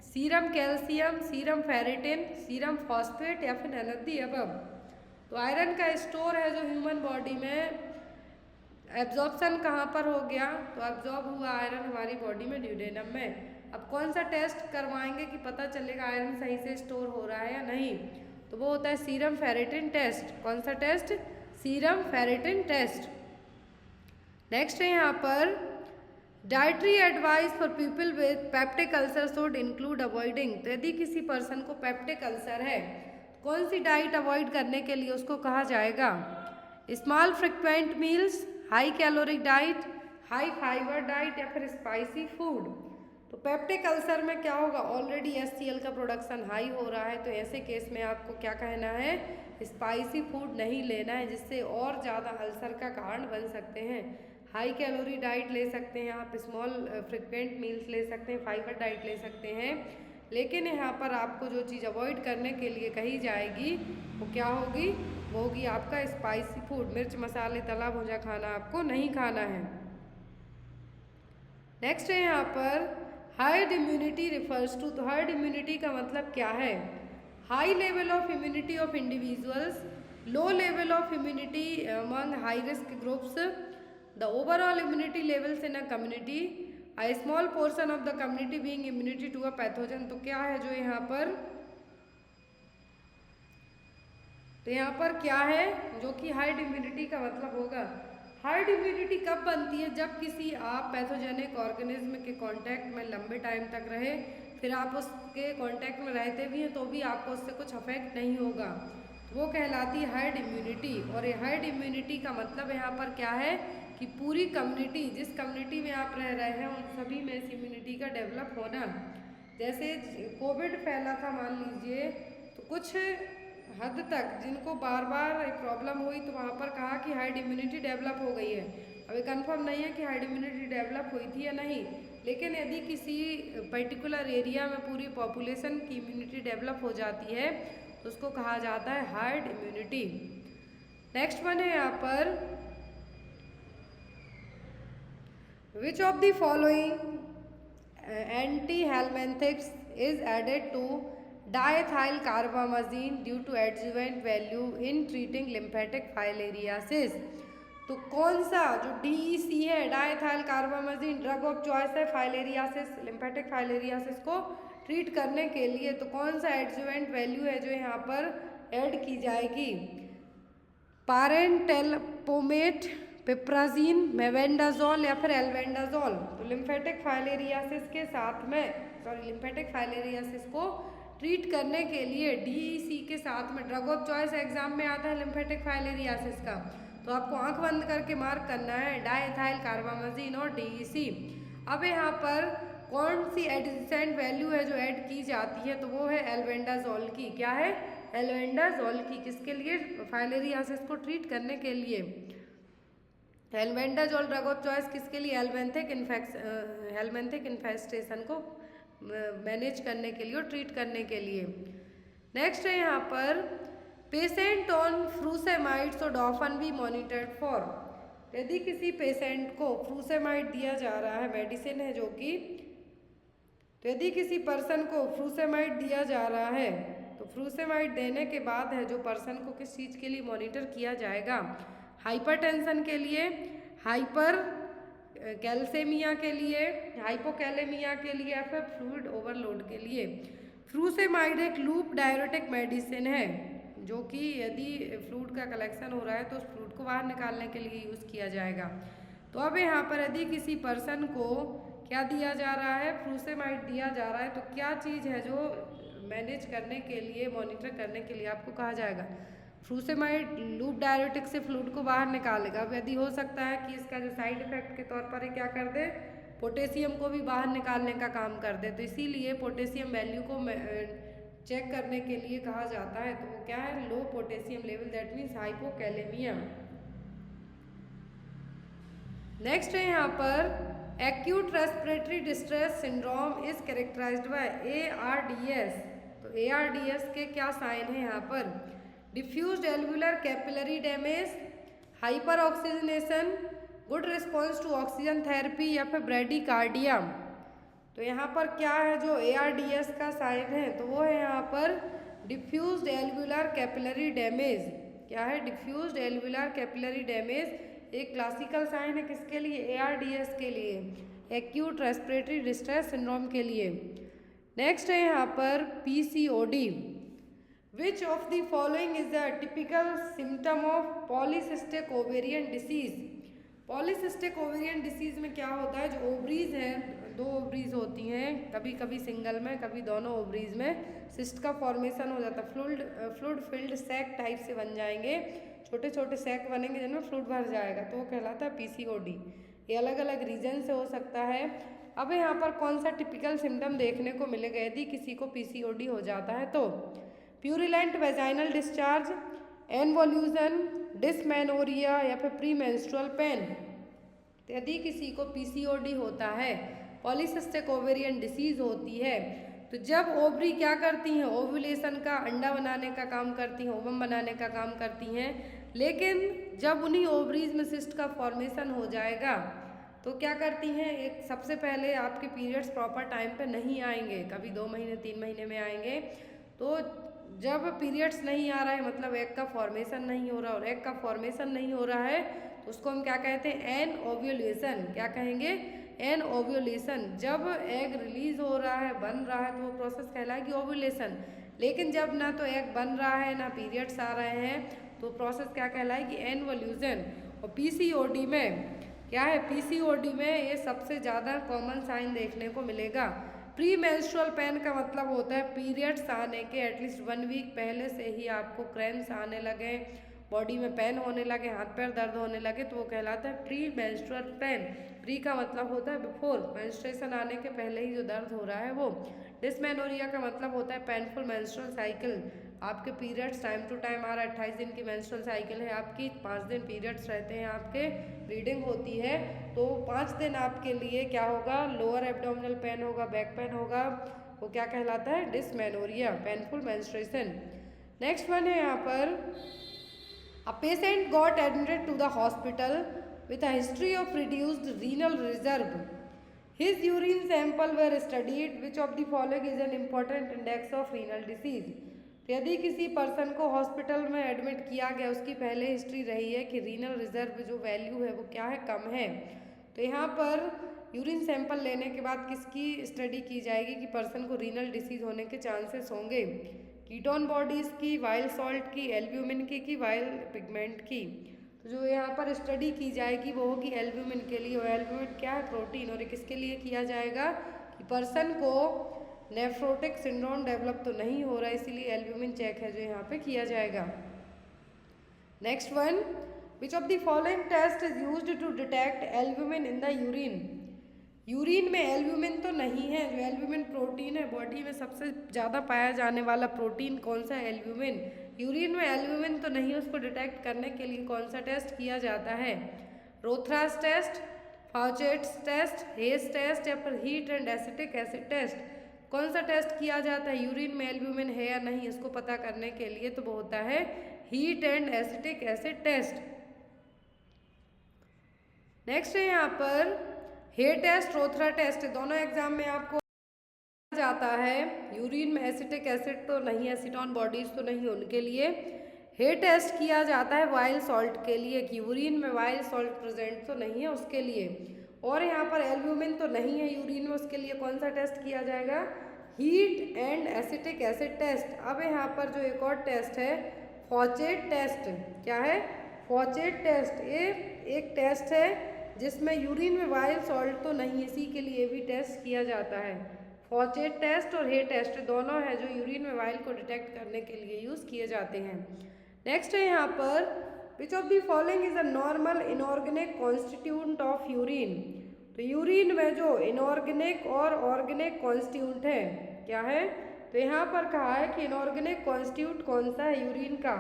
serum calcium, serum ferritin, serum phosphate या फिर नन ऑफ द अबव। तो आयरन का स्टोर है जो ह्यूमन बॉडी में, एब्जॉर्प्शन कहाँ पर हो गया, तो एब्जॉर्ब हुआ आयरन हमारी बॉडी में ड्यूडेनम में। अब कौन सा टेस्ट करवाएंगे कि पता चलेगा आयरन सही से स्टोर हो रहा है या नहीं, तो वो होता है सीरम फेरिटिन टेस्ट। कौन सा test, serum ferritin test. Next है यहाँ पर, dietary advice for people with peptic ulcer should include avoiding, तो यदि किसी पर्सन को पेप्टिक अल्सर है कौन सी डाइट अवॉइड करने के लिए उसको कहा जाएगा, small frequent meals, high caloric diet, high fibre diet या फिर स्पाइसी फूड। तो पेप्टिक अल्सर में क्या होगा, ऑलरेडी HCl का प्रोडक्शन हाई हो रहा है, तो ऐसे केस में आपको क्या कहना है, स्पाइसी फूड नहीं लेना है, जिससे और ज़्यादा अल्सर का कारण बन सकते हैं। हाई कैलोरी डाइट ले सकते हैं आप, स्मॉल फ्रिक्वेंट मील्स ले सकते हैं, फाइबर डाइट ले सकते हैं, लेकिन यहाँ पर आपको जो चीज़ अवॉइड करने के लिए कही जाएगी वो क्या होगी, वो होगी आपका स्पाइसी फूड, मिर्च मसाले तला भुजा खाना आपको नहीं खाना है। नेक्स्ट है यहाँ पर, हार्ड इम्यूनिटी रिफर्स टू, तो हार्ड इम्यूनिटी का मतलब क्या है, high level of immunity of individuals, low level of immunity among high risk groups, the overall immunity levels in a community, a small portion of the community being immunity to a pathogen. तो क्या है जो यहाँ पर, तो यहाँ पर क्या है जो कि हार्ड इम्यूनिटी का मतलब होगा। हार्ड इम्यूनिटी कब बनती है, जब किसी आप पैथोजेनिक ऑर्गेनिज्म के कांटेक्ट में लंबे टाइम तक रहे, फिर आप उसके कांटेक्ट में रहते भी हैं तो भी आपको उससे कुछ अफेक्ट नहीं होगा, वो कहलाती है हार्ड इम्यूनिटी। और ये हार्ड इम्यूनिटी का मतलब यहाँ पर क्या है कि पूरी कम्युनिटी, जिस कम्युनिटी में आप रह रहे हैं उन सभी में इस इम्यूनिटी का डेवलप होना। जैसे कोविड फैला था मान लीजिए, तो कुछ हद तक जिनको बार बार एक प्रॉब्लम हुई तो वहाँ पर कहा कि हार्ड इम्यूनिटी डेवलप हो गई है। अभी कंफर्म नहीं है कि हार्ड इम्यूनिटी डेवलप हुई थी या नहीं, लेकिन यदि किसी पर्टिकुलर एरिया में पूरी पॉपुलेशन की इम्यूनिटी डेवलप हो जाती है तो उसको कहा जाता है हार्ड इम्यूनिटी। नेक्स्ट वन है यहाँ पर, which of the following anti helminthics is added to diethylcarbamazine due to adjuvant value in treating lymphatic filariasis. तो कौन सा जो DEC है, diethylcarbamazine, drug of choice है फाइलेरियासिस, लिम्फेटिक फाइलेरियासिस को ट्रीट करने के लिए, तो कौन सा एडजुवेंट वैल्यू है जो यहाँ पर ऐड की जाएगी पारेंटेलपोमेट, पिप्राजीन, मेबेंडाजोल या फिर एल्बेंडाजोल। तो लिम्फेटिक फाइलेरियासिस के साथ में लिम्फेटिक फाइलेरियासिस को ट्रीट करने के लिए डीईसी के साथ में ड्रग ऑफ चॉइस एग्जाम में आता है लिम्फेटिक फाइलेरियासिस का, तो आपको आंख बंद करके मार्क करना है डाइएथाइल कार्बामाजिन और डीईसी। अब यहाँ पर कौन सी एडजेसेंट वैल्यू है जो ऐड की जाती है, तो वो है एल्बेंडाजोल की। क्या है? एल्बेंडाजोल की। किसके लिए? फाइलेरियासिस को ट्रीट करने के लिए। एल्बेंडाजोल ड्रग ऑफ चॉइस किसके लिए? हेलमिंथिक इन्फेस्टेशन को मैनेज करने के लिए और ट्रीट करने के लिए। नेक्स्ट है यहाँ पर patient on frusemide should often B monitored for. यदि किसी पेशेंट को फ्रूसेमाइड दिया जा रहा है, मेडिसिन है जो कि, तो यदि किसी पर्सन को फ्रूसेमाइड दिया जा रहा है तो फ्रूसेमाइड देने के बाद है जो पर्सन को किस चीज़ के लिए मॉनिटर किया जाएगा? हाइपरटेंशन के लिए, हाइपर कैल्सेमिया के लिए, हाइपोकैलेमिया के लिए या फिर फ्लूइड ओवरलोड के लिए। फ्रूसेमाइड एक लूप डायरेटिक मेडिसिन है जो कि यदि फ्लूइड का कलेक्शन हो रहा है तो उस फ्लूइड को बाहर निकालने के लिए यूज़ किया जाएगा। तो अब यहाँ पर यदि किसी पर्सन को क्या दिया जा रहा है? फ्रूसेमाइड दिया जा रहा है, तो क्या चीज़ है जो मैनेज करने के लिए, मॉनिटर करने के लिए आपको कहा जाएगा? फ्रूसेमाइड लूप डायरेटिक से फ्लूइड को बाहर निकालेगा। अब यदि हो सकता है कि इसका जो साइड इफेक्ट के तौर पर है क्या कर दे? पोटेशियम को भी बाहर निकालने का काम कर दे। तो इसीलिए पोटेशियम वैल्यू को चेक करने के लिए कहा जाता है, तो वो क्या है? Low potassium level, that means hypokalemia. Next है यहाँ पर acute respiratory distress syndrome is characterized by ARDS। तो ARDS के क्या साइन है यहाँ पर? Diffused alveolar capillary damage, hyper oxygenation, good response to oxygen therapy या फिर ब्रेडिकार्डिया। तो यहाँ पर क्या है जो ARDS का साइन है? तो वो है यहाँ पर डिफ्यूज्ड एल्वुलर कैपिलरी डैमेज। क्या है? डिफ्यूज्ड एल्वुलर कैपिलरी डैमेज एक क्लासिकल साइन है किसके लिए? ARDS के लिए, एक्यूट रेस्पिरेटरी डिस्ट्रेस सिंड्रोम के लिए। नेक्स्ट है यहाँ पर PCOD। Which of the following is the typical symptom of polycystic ovarian disease? Polycystic ovarian disease में क्या होता है? जो ओवरीज हैं, 2 ओवरीज होती हैं, कभी कभी सिंगल में, कभी दोनों ओवरीज में सिस्ट का फॉर्मेशन हो जाता है। फ्लूइड फिल्ड सैक टाइप से बन जाएंगे, छोटे छोटे सैक बनेंगे जिनमें फ्लूइड भर जाएगा, तो वो कहलाता है PCOD। ये अलग अलग रीजन से हो सकता है। अब यहाँ पर कौन सा टिपिकल सिम्टम देखने को मिलेगा यदि किसी को PCOD हो जाता है? तो प्यूरिलेंट वेजाइनल डिस्चार्ज, एनवोल्यूशन, डिसमेनोरिया या फिर प्री मेंस्ट्रुअल पेन। तो यदि किसी को PCOD होता है, पॉलीसिस्टिक ओवेरियन डिसीज होती है, तो जब ओवरी क्या करती हैं? ओव्यूलेशन का, अंडा बनाने का काम करती हैं, ओवम बनाने का काम करती हैं। लेकिन जब उन्हीं ओवरीज में सिस्ट का फॉर्मेशन हो जाएगा तो क्या करती हैं? एक सबसे पहले आपके पीरियड्स प्रॉपर टाइम पे नहीं आएंगे, कभी 2 महीने 3 महीने में आएंगे। तो जब पीरियड्स नहीं आ रहा है मतलब एग का फॉर्मेशन नहीं हो रहा, और एग का फॉर्मेशन नहीं हो रहा है तो उसको हम क्या कहते हैं? Anovulation. क्या कहेंगे? Anovulation. जब एग रिलीज हो रहा है, बन रहा है, तो वो प्रोसेस कहलाएगी ओव्यूलेशन। लेकिन जब ना तो एग बन रहा है ना पीरियड्स आ रहे हैं तो प्रोसेस क्या कहलाएगी? एनवोल्यूशन। और PCOD में क्या है? PCOD में ये सबसे ज़्यादा कॉमन साइन देखने को मिलेगा। प्री मेंस्ट्रुअल पेन का मतलब होता है पीरियड्स आने के एटलीस्ट 1 वीक पहले से ही आपको क्रैम्प्स आने लगे, बॉडी में पेन होने लगे, हाथ पैर दर्द होने लगे, तो वो कहलाता है प्री मेंस्ट्रुअल पेन। प्री का मतलब होता है बिफोर, मेंस्ट्रुएशन आने के पहले ही जो दर्द हो रहा है वो। डिसमेनोरिया का मतलब होता है पेनफुल मेंस्ट्रुअल साइकिल, आपके पीरियड्स टाइम टू टाइम आ रहा है, 28 दिन की मेंस्ट्रुअल साइकिल है आपकी, 5 दिन पीरियड्स रहते हैं आपके, ब्लीडिंग होती है, तो 5 दिन आपके लिए क्या होगा? लोअर एब्डोमिनल पेन होगा, बैक पेन होगा, वो क्या कहलाता है? Dysmenorrhoea, painful menstruation. Next one है यहाँ पर A patient got admitted to the hospital with a history of reduced renal reserve. His urine sample were studied. Which of the following is an important index of renal disease? यदि किसी person को hospital में admit किया गया, उसकी पहले history रही है कि रीनल रिजर्व जो वैल्यू है वो क्या है? कम है, तो यहाँ पर यूरिन सैंपल लेने के बाद किसकी स्टडी की जाएगी कि पर्सन को रीनल डिसीज होने के चांसेस होंगे? कीटोन बॉडीज की, वाइल्ड सॉल्ट की, एल्ब्यूमिन की वाइल्ड पिगमेंट की। तो जो यहाँ पर स्टडी की जाएगी वो होगी एल्ब्यूमिन के लिए। और एल्ब्यूमिन क्या है? प्रोटीन। और ये किसके लिए किया जाएगा कि पर्सन को नेफ्रोटिक सिंड्रोम डेवलप तो नहीं हो रहा है, इसीलिए एल्ब्यूमिन चेक है जो यहाँ पे किया जाएगा। Next one, which of the following test is used to detect albumin in the urine. Urine में एल्ब्यूमिन तो नहीं है, जो एल्ब्यूमिन प्रोटीन है, बॉडी में सबसे ज़्यादा पाया जाने वाला प्रोटीन कौन सा है? एल्ब्यूमिन। यूरिन में एल्ब्यूमिन तो नहीं है, उसको डिटेक्ट करने के लिए कौन सा टेस्ट किया जाता है? Rothera's test, Fouchet's test, Hay's test या फिर heat and acetic acid test. कौन सा टेस्ट किया जाता है यूरिन में एल्ब्यूमिन है या नहीं इसको पता करने के लिए? तो वो होता है heat and acetic acid test. Next है यहाँ पर हे टेस्ट, रोथरा टेस्ट, दोनों एग्जाम में आपको जाता है। यूरिन में एसिटिक एसिड तो नहीं, एसीटोन बॉडीज तो नहीं, उनके लिए हे टेस्ट किया जाता है वाइल्ड सॉल्ट के लिए कि यूरिन में वाइल्ड सॉल्ट प्रेजेंट तो नहीं है उसके लिए। और यहाँ पर एल्ब्यूमिन तो नहीं है यूरिन में, उसके लिए कौन सा टेस्ट किया जाएगा? Heat and acetic acid test. अब यहाँ पर जो एक और टेस्ट है फॉचेट टेस्ट। क्या है? फॉचेट टेस्ट। ये एक टेस्ट है जिसमें यूरिन में वाइल्ड सॉल्ट तो नहीं, इसी के लिए भी टेस्ट किया जाता है। फॉचेट टेस्ट और हे टेस्ट दोनों है जो यूरिन में वाइल्ड को डिटेक्ट करने के लिए यूज़ किए जाते हैं। नेक्स्ट है यहाँ पर which of the following is a normal inorganic constituent of urine. तो यूरिन में जो इनऑर्गेनिक और ऑर्गेनिक कॉन्स्टिट्यूंट है क्या है? तो यहाँ पर कहा है कि इनऑर्गेनिक कॉन्स्टिट्यूंट कौन सा है यूरिन का?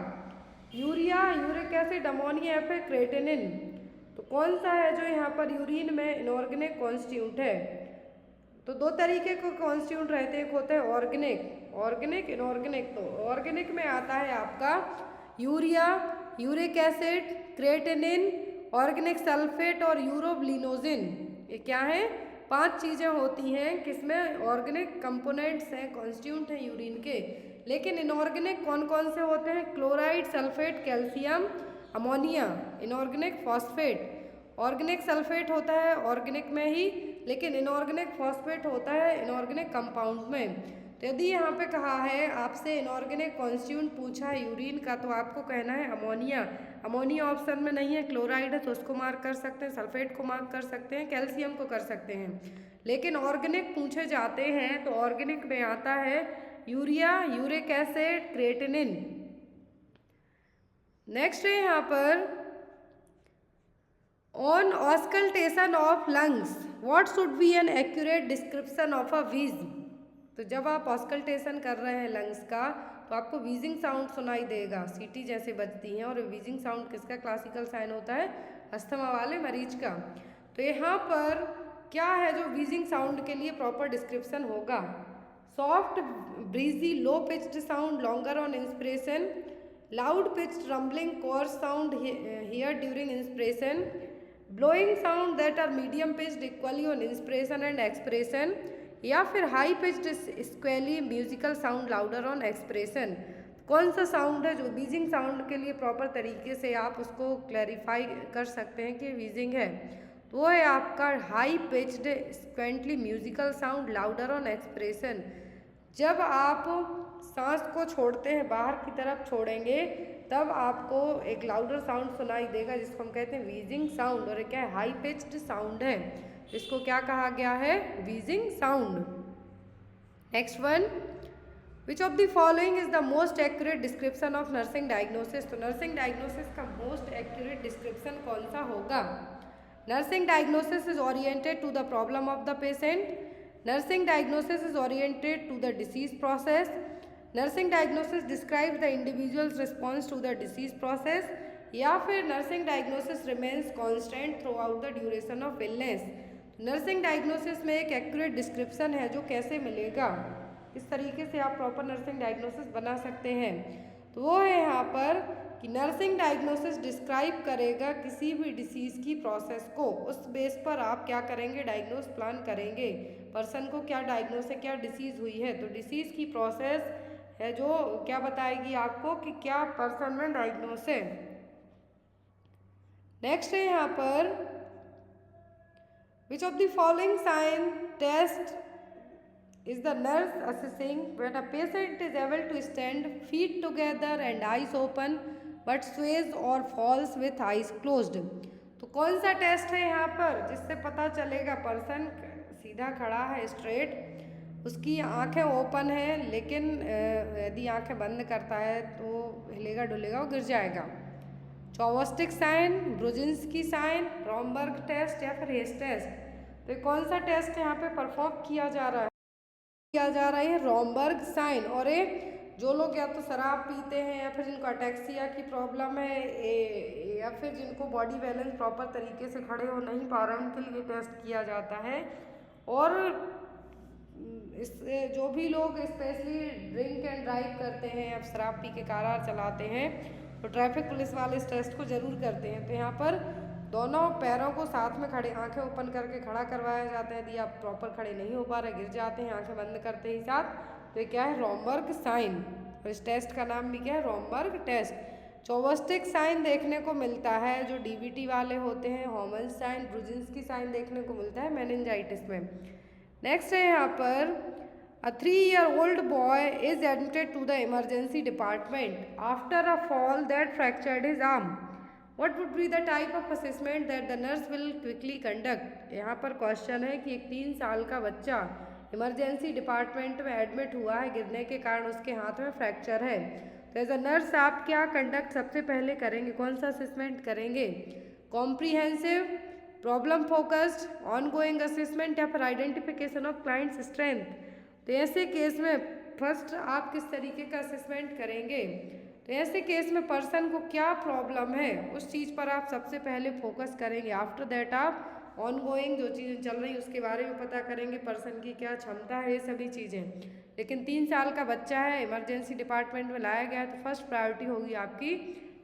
यूरिया, यूरिक एसिड, अमोनिया या फिर क्रेटिनिन। तो कौन सा है जो यहाँ पर यूरिन में इनऑर्गेनिक कॉन्स्टिट्यूंट है? तो दो तरीके के कॉन्स्टिट्यूंट रहते हैं, एक होता है ऑर्गेनिक, इनऑर्गेनिक। तो ऑर्गेनिक में आता है आपका urea, uric acid, creatinine, organic sulphate और यूरोब्लिनोजिन। ये क्या है? 5 चीज़ें होती हैं किसमें ऑर्गेनिक कंपोनेंट्स हैं, कॉन्स्टिट्यूंट हैं यूरिन के। लेकिन इनऑर्गेनिक कौन कौन से होते हैं? Chloride, sulphate, calcium, ammonia. Inorganic phosphate. Organic sulphate होता है ऑर्गेनिक में ही, लेकिन इनऑर्गेनिक फॉस्फेट होता है इनऑर्गेनिक कंपाउंड में। तो यदि यहाँ पे कहा है आपसे इनऑर्गेनिक कॉन्स्टिट्यूंट पूछा है यूरिन का, तो आपको कहना है अमोनिया। अमोनिया ऑप्शन में नहीं है, क्लोराइड है तो उसको मार्क कर सकते हैं, सल्फेट को मार्क कर सकते हैं, कैल्शियम को कर सकते हैं। लेकिन ऑर्गेनिक पूछे जाते हैं तो ऑर्गेनिक में आता है urea, uric acid, creatinine. Next है यहाँ पर on auscultation of lungs what should be an accurate description of a wheeze. तो जब आप ऑस्कल्टेशन कर रहे हैं लंग्स का तो आपको व्हीजिंग साउंड सुनाई देगा, सीटी जैसे बजती हैं। और व्हीजिंग साउंड किसका क्लासिकल साइन होता है? अस्थमा वाले मरीज का। तो यहाँ पर क्या है जो व्हीजिंग साउंड के लिए प्रॉपर डिस्क्रिप्शन होगा? Soft breezy low pitched sound longer on inspiration, loud pitched rumbling coarse sound heard during inspiration, blowing sound that are medium pitched equally on inspiration and expiration, या फिर high pitched squealy musical sound louder on expression. कौन सा sound है जो व्हीजिंग sound के लिए proper तरीके से आप उसको क्लैरिफाई कर सकते हैं कि व्हीजिंग है? तो वो है आपका high pitched squeakily musical sound louder on expression. जब आप सांस को छोड़ते हैं, बाहर की तरफ छोड़ेंगे, तब आपको एक लाउडर साउंड सुनाई देगा जिसको हम कहते हैं व्हीजिंग साउंड। और क्या है? हाई पिच्ड साउंड है, इसको क्या कहा गया है? Wheezing sound. Next one, which of the following is the most accurate description of nursing diagnosis. तो नर्सिंग डायग्नोसिस का मोस्ट एक्यूरेट डिस्क्रिप्शन कौन सा होगा? Nursing diagnosis is oriented to the problem of the patient, nursing diagnosis is oriented to the disease process, nursing diagnosis describes the individuals response to the disease process, या फिर nursing diagnosis remains constant throughout the duration of illness. Nursing diagnosis में एक accurate description है जो कैसे मिलेगा, इस तरीके से आप प्रॉपर नर्सिंग डायग्नोसिस बना सकते हैं। तो वो है यहाँ पर कि नर्सिंग डायग्नोसिस डिस्क्राइब करेगा किसी भी डिसीज़ की प्रोसेस को, उस बेस पर आप क्या करेंगे? डायग्नोस प्लान करेंगे, पर्सन को क्या डायग्नोस है, क्या डिसीज़ हुई है। तो डिसीज़ की प्रोसेस है जो क्या बताएगी आपको कि क्या पर्सन में डायग्नोस है। नेक्स्ट है यहाँ पर which of the following sign test is the nurse assessing when a patient is able to stand feet together and eyes open but sways or falls with eyes closed। तो कौन सा test है यहाँ पर जिससे पता चलेगा पर्सन सीधा खड़ा है स्ट्रेट, उसकी आंखें ओपन है, लेकिन यदि आंखें बंद करता है तो हिलेगा डुलेगा वो गिर जाएगा। चौवस्टिक साइन, ब्रुजिन्स्की साइन, रॉमबर्ग टेस्ट या फिर हेस टेस्ट। तो कौन सा टेस्ट यहाँ पे परफॉर्म किया जा रहा है रॉमबर्ग साइन। और ये जो लोग या तो शराब पीते हैं या फिर जिनको अटैक्सिया की प्रॉब्लम है या फिर जिनको बॉडी बैलेंस प्रॉपर तरीके से खड़े हो नहीं पा रहे उनके लिए टेस्ट किया जाता है। और इस जो भी लोग स्पेशली ड्रिंक एंड ड्राइव करते हैं या शराब पी के कार चलाते हैं तो ट्रैफिक पुलिस वाले इस टेस्ट को ज़रूर करते हैं। तो यहाँ पर दोनों पैरों को साथ में खड़े आंखें ओपन करके खड़ा करवाया जाता है। यदि आप प्रॉपर खड़े नहीं हो पा रहे गिर जाते हैं आंखें बंद करते ही साथ, तो ये क्या है रॉमबर्ग साइन। और इस टेस्ट का नाम भी क्या है रॉमबर्ग टेस्ट। चौवस्टिक साइन देखने को मिलता है जो डीवीटी वाले होते हैं, हॉमन साइन, ब्रुजिन्स्की साइन देखने को मिलता है मेनिंजाइटिस में। नेक्स्ट है यहाँ पर A 3-year-old boy is admitted to the emergency department after a fall that fractured his arm. What would be the type of assessment that the nurse will quickly conduct? यहाँ पर question है कि एक 3 साल का बच्चा इमरजेंसी डिपार्टमेंट में admit हुआ है, गिरने के कारण उसके हाथ में फ्रैक्चर है। तो एज अ नर्स आप क्या कंडक्ट सबसे पहले करेंगे, कौन सा असेसमेंट करेंगे? Comprehensive, problem focused, ongoing assessment या फिर आइडेंटिफिकेशन ऑफ क्लाइंट्स स्ट्रेंथ। तो ऐसे केस में फर्स्ट आप किस तरीके का असेसमेंट करेंगे? तो ऐसे केस में पर्सन को क्या प्रॉब्लम है उस चीज़ पर आप सबसे पहले फोकस करेंगे। आफ्टर दैट आप ऑनगोइंग जो चीज़ें चल रही उसके बारे में पता करेंगे, पर्सन की क्या क्षमता है, ये सभी चीज़ें। लेकिन 3 साल का बच्चा है, इमरजेंसी डिपार्टमेंट में लाया गया है, तो फर्स्ट प्रायोरिटी होगी आपकी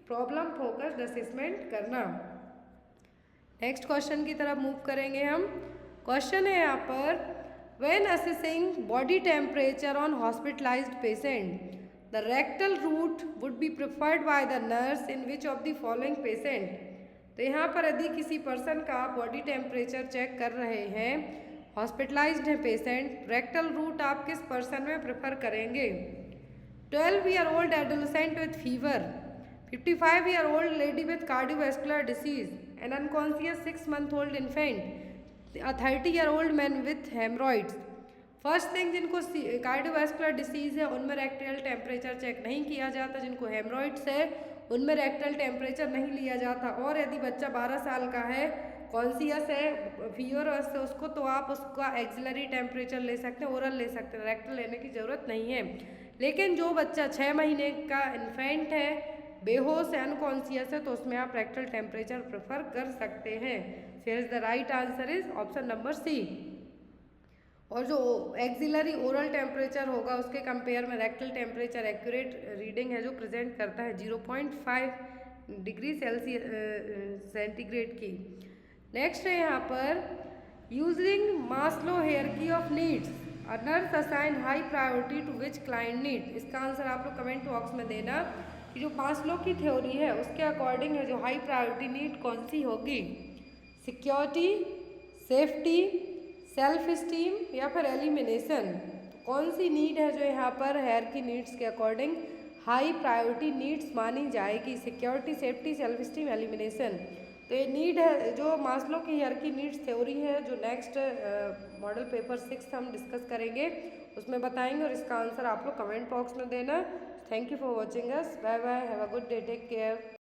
प्रॉब्लम फोकस्ड असेसमेंट करना। नेक्स्ट क्वेश्चन की तरफ मूव करेंगे हम। क्वेश्चन है यहाँ पर When assessing body temperature on hospitalized patient, the rectal route would be preferred by the nurse in which of the following patient? तो यहाँ पर यदि किसी पर्सन का बॉडी टेम्परेचर चेक कर रहे हैं, हॉस्पिटलाइज्ड है पेशेंट, रेक्टल रूट आप किस पर्सन में प्रेफर करेंगे? 12-year-old adolescent with fever, 55-year-old lady with cardiovascular disease, an unconscious 6-month-old infant, a 30-year-old man with hemorrhoids। First thing जिनको कार्डियोवैस्कुलर डिसीज़ है उनमें रेक्टल टेम्परेचर चेक नहीं किया जाता, जिनको हेमरॉइड्स है उनमें रेक्टल टेम्परेचर नहीं लिया जाता। और यदि बच्चा 12 साल का है, कॉन्सियस है, फीवर है उसको, तो आप उसका एक्सिलरी टेम्परेचर ले सकते हैं, ओरल ले सकते हैं, रेक्टल लेने की ज़रूरत नहीं है। लेकिन जो बच्चा 6 महीने का इन्फेंट है, बेहोश है, अनकॉन्सियस है, तो उसमें आप रेक्टल टेम्परेचर प्रेफर कर सकते हैं। Here is the right answer is option number C. और जो एक्सिलरी ओरल टेम्परेचर होगा उसके कंपेयर में रेक्टल टेम्परेचर एक्यूरेट रीडिंग है जो प्रेजेंट करता है 0.5 डिग्री सेंटीग्रेड की। नेक्स्ट है यहाँ पर using Maslow hierarchy of needs, a nurse assign high priority to which client need. इसका आंसर आप लोग कमेंट बॉक्स में देना कि जो मास्लो की थ्योरी है उसके अकॉर्डिंग है जो हाई प्रायोरिटी नीड कौन सी होगी? सिक्योरिटी, सेफ्टी, सेल्फ स्टीम या फिर एलिमिनेशन। कौन सी नीड है जो यहाँ पर हायरार्की नीड्स के अकॉर्डिंग हाई प्रायोरिटी नीड्स मानी जाएगी? Security, safety, self esteem, elimination. तो ये नीड है जो मास्लो की हायरार्की नीड्स थ्योरी है जो नेक्स्ट मॉडल पेपर 6 हम डिस्कस करेंगे उसमें बताएंगे। और इसका आंसर आप लोग कमेंट बॉक्स में देना। Thank you for watching us. Bye bye, have a good day, take care.